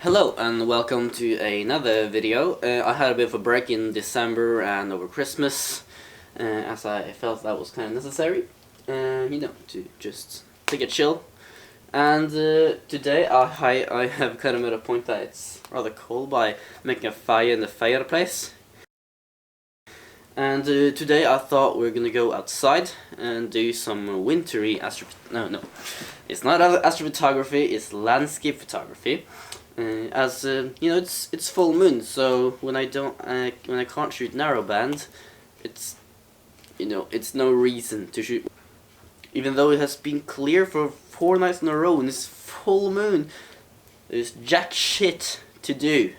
Hello and welcome to another video. I had a bit of a break in December and over Christmas, as I felt that was kind of necessary, to just take a chill. And today I have kind of made a point that it's rather cold by making a fire in the fireplace. And today I thought we were gonna go outside and do some wintry it's not astrophotography, it's landscape photography. It's full moon, so when I can't shoot narrowband, it's no reason to shoot. Even though it has been clear for 4 nights in a row and it's full moon, there's jack shit to do.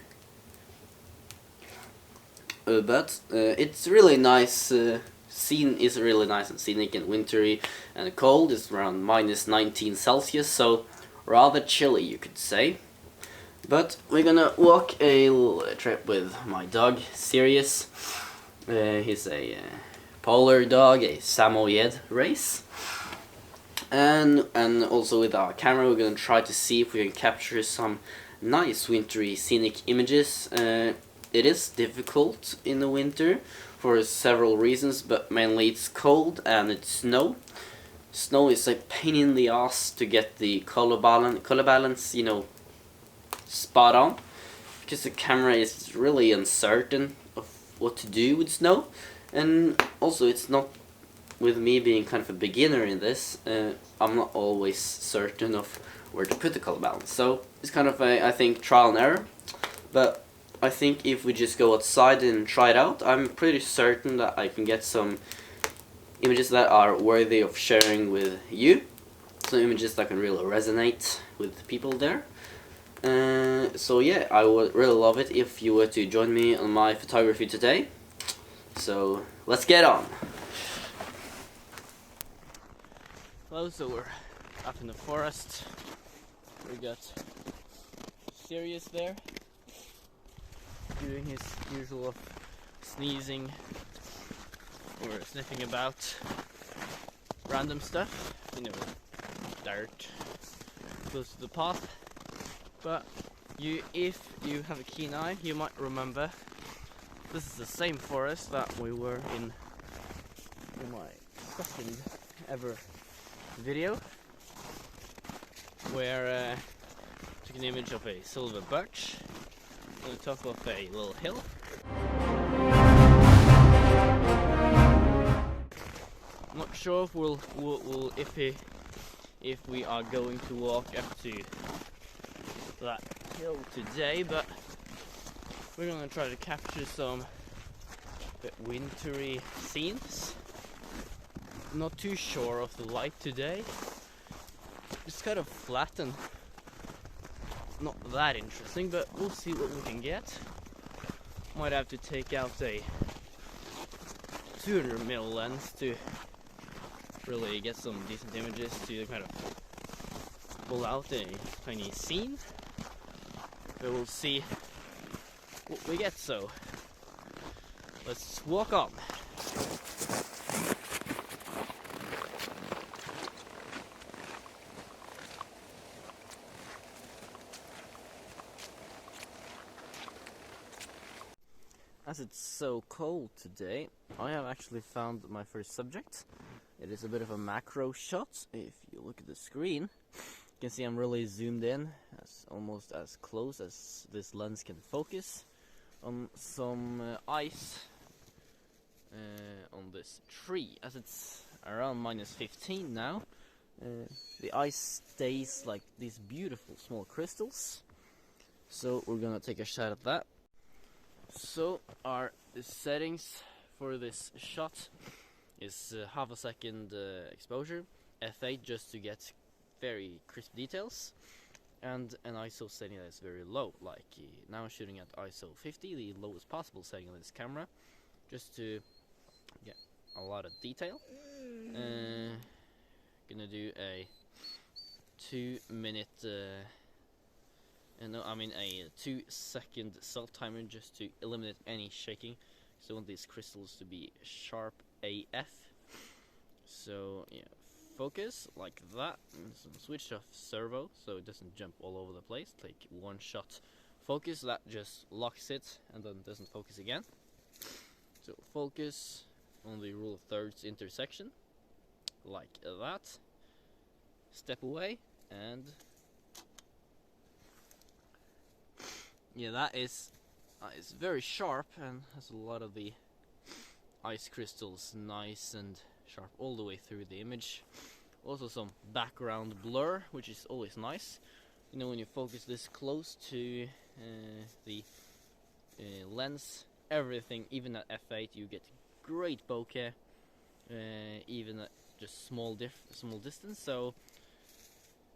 But it's really nice. Scene is really nice and scenic and wintry and cold. It's around -19 Celsius, so rather chilly, you could say. But we're gonna walk a little trip with my dog, Sirius. He's a polar dog, a Samoyed race. And also with our camera, we're gonna try to see if we can capture some nice wintry scenic images. It is difficult in the winter for several reasons, but mainly it's cold and it's snow. Snow is a pain in the ass to get the color balance, spot on, because the camera is really uncertain of what to do with snow. And also, it's not, with me being kind of a beginner in this, I'm not always certain of where to put the color balance. So it's kind of I think, trial and error. But I think if we just go outside and try it out, I'm pretty certain that I can get some images that are worthy of sharing with you. Some images that can really resonate with the people there. So yeah, I would really love it if you were to join me on my photography today. So let's get on. Hello, so we're up in the forest. We got Sirius there, doing his usual sneezing or sniffing about random stuff, dirt close to the path. But if you have a keen eye, you might remember this is the same forest that we were in my second ever video, where I took an image of a silver birch on the top of a little hill. I'm not sure if we are going to walk up to that hill today, but we're gonna try to capture some bit wintry scenes. Not too sure of the light today. It's kind of flat and not that interesting, but we'll see what we can get. Might have to take out a 200mm lens to really get some decent images to kind of pull out a tiny scene. But we'll see what we get, so let's walk on. As it's so cold today, I have actually found my first subject. It is a bit of a macro shot. If you look at the screen, you can see I'm really zoomed in, almost as close as this lens can focus, on some ice on this tree. As it's around -15 now, the ice stays like these beautiful small crystals. So we're gonna take a shot at that. So our settings for this shot is half a second exposure, f8 just to get very crisp details, and an ISO setting that is very low, like now I'm shooting at ISO 50, the lowest possible setting on this camera, just to get a lot of detail. Gonna do a 2-minute a 2-second self-timer just to eliminate any shaking, so I want these crystals to be sharp AF. So yeah, focus like that, and switch off servo so it doesn't jump all over the place. Take one shot focus, that just locks it and then doesn't focus again. So focus on the rule of thirds intersection like that, step away, and yeah, that is very sharp and has a lot of the ice crystals nice and sharp all the way through the image. Also some background blur, which is always nice. You know, when you focus this close to the lens, everything, even at f8, you get great bokeh, even at just small distance. So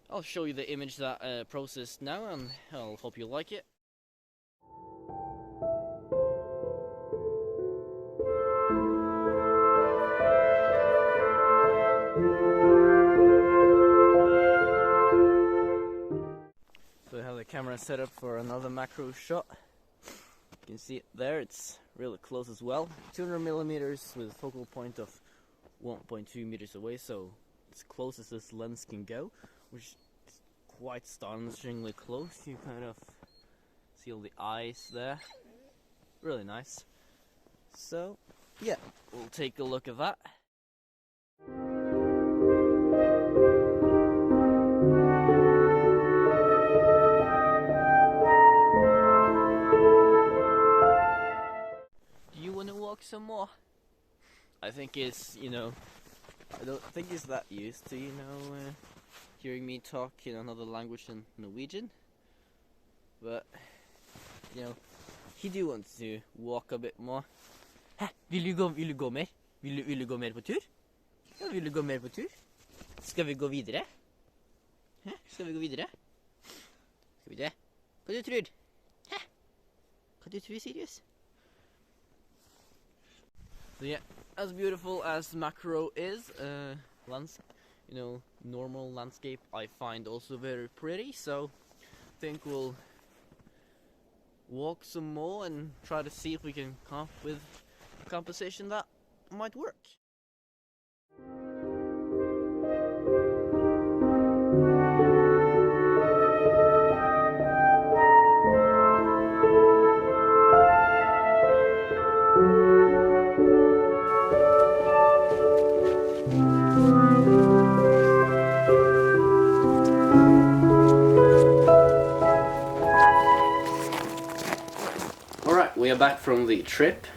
I'll show you the image that processed now, and I'll hope you like it. So I have the camera set up for another macro shot. You can see it there, it's really close as well. 200mm with a focal point of 1.2 meters away, so as close as this lens can go, which is quite astonishingly close. You kind of see all the eyes there. Really nice. So, yeah, we'll take a look at that. Do you want to walk some more? I think it's, you know, I don't think it's that used to, you know, hearing me talk in another language than Norwegian. But, you know, he do want to walk a bit more. Hæ? Vil du gå mer? Vil du gå mer på tur? Ja, vil du gå mer på tur? Skal vi gå videre? Hæ? Skal vi gå videre? Skal vi det? Hva du tror? Hæ? Hva du tror, Sirius? So yeah, as beautiful as macro is, you know, normal landscape I find also very pretty, so I think we'll walk some more and try to see if we can come up with a composition that might work. We are back from the trip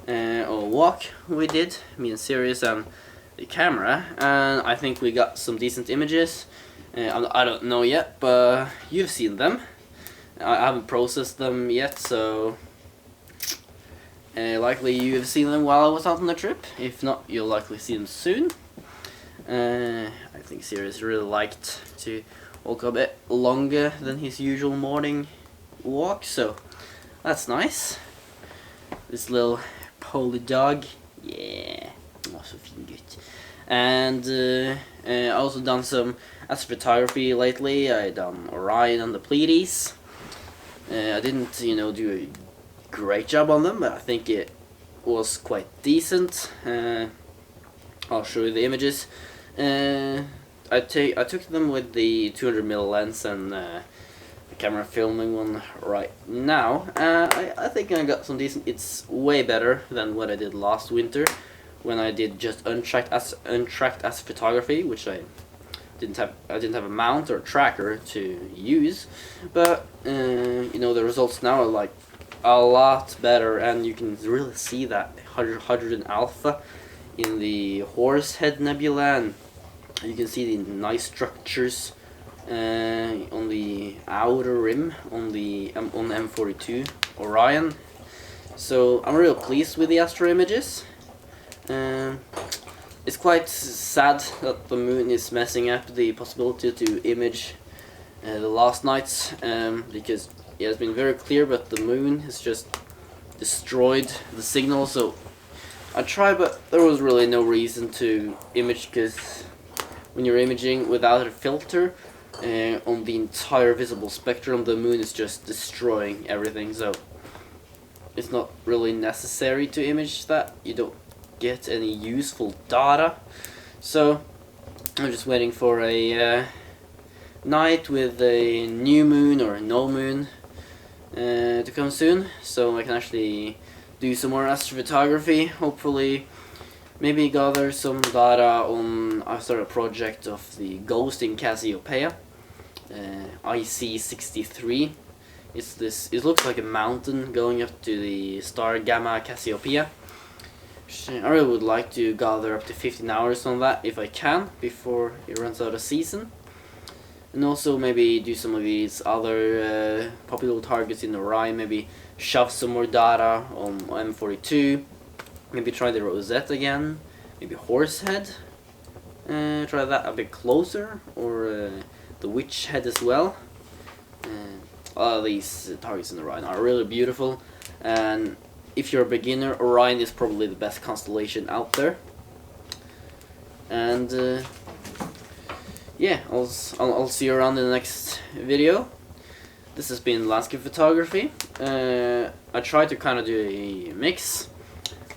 or walk we did, me and Sirius and the camera, and I think we got some decent images. I don't know yet, but you've seen them. I haven't processed them yet, so likely you've seen them while I was out on the trip. If not, you'll likely see them soon. I think Sirius really liked to walk a bit longer than his usual morning walk, so that's nice. This little poly dog, yeah, så fin gutt. And I also done some astrophotography lately. I done Orion and the Pleiades. I didn't, you know, do a great job on them, but I think it was quite decent. I'll show you the images. I took them with the 200mm lens and camera filming one right now. I think I got some decent. It's way better than what I did last winter when I did just untracked astrophotography, which I didn't have a mount or a tracker to use. But you know, the results now are like a lot better, and you can really see that hydrogen alpha in the Horsehead Nebula, and you can see the nice structures on the outer rim on the M42 Orion. So I'm real pleased with the astro images. It's quite sad that the moon is messing up the possibility to image the last nights, because it has been very clear, but the moon has just destroyed the signal. So I tried, but there was really no reason to image, because when you're imaging without a filter on the entire visible spectrum, the moon is just destroying everything. So it's not really necessary to image that. You don't get any useful data. So I'm just waiting for a night with a new moon or no moon to come soon, so I can actually do some more astrophotography. Hopefully, maybe gather some data on. I started a project of the ghost in Cassiopeia, IC63. It's this. It looks like a mountain going up to the star Gamma Cassiopeia. I really would like to gather up to 15 hours on that if I can before it runs out of season. And also maybe do some of these other popular targets in Orion, maybe shove some more data on M42, maybe try the Rosette again, maybe Horsehead, try that a bit closer, or the Witch Head as well. All these targets in Orion are really beautiful, and if you're a beginner, Orion is probably the best constellation out there. And yeah, I'll see you around in the next video. This has been landscape photography. I try to kind of do a mix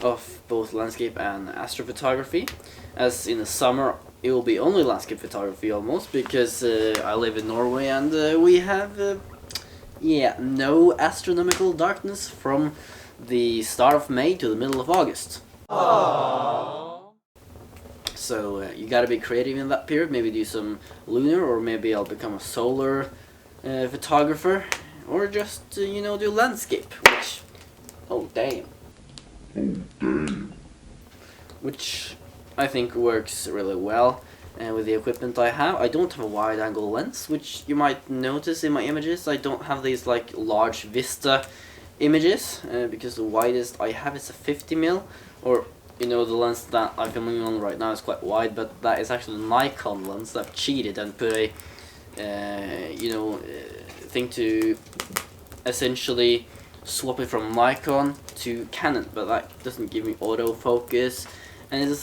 of both landscape and astrophotography. As in the summer, it will be only landscape photography almost, because I live in Norway and we have no astronomical darkness from the start of May to the middle of August. Aww. So you gotta be creative in that period. Maybe do some lunar, or maybe I'll become a solar photographer, or just do landscape, which which I think works really well with the equipment I have. I don't have a wide angle lens, which you might notice in my images. I don't have these like large vista images because the widest I have is a 50mm, or the lens that I'm filming on right now is quite wide, but that is actually a Nikon lens that I've cheated and put a thing to essentially swap it from Nikon to Canon, but that doesn't give me autofocus, and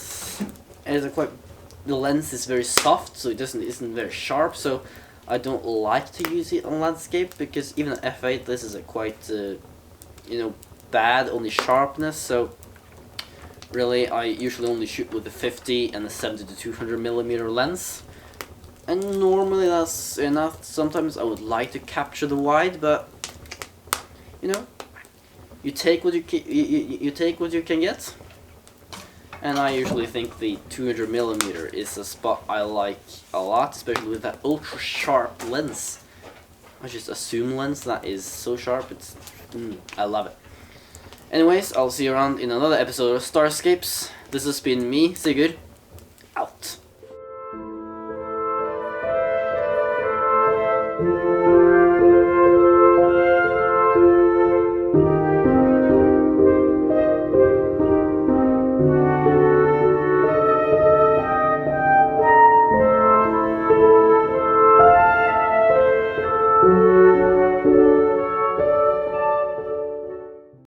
the lens is very soft, so it isn't very sharp, so I don't like to use it on landscape, because even at f8 this is a quite bad on the sharpness. So really I usually only shoot with the 50 and the 70 to 200mm lens, and normally that's enough. Sometimes I would like to capture the wide, but you take what you can get. And I usually think the 200mm is a spot I like a lot, especially with that ultra sharp lens. I just assume lens that is so sharp, I love it. Anyways, I'll see you around in another episode of Starscapes. This has been me, Sigurd, out.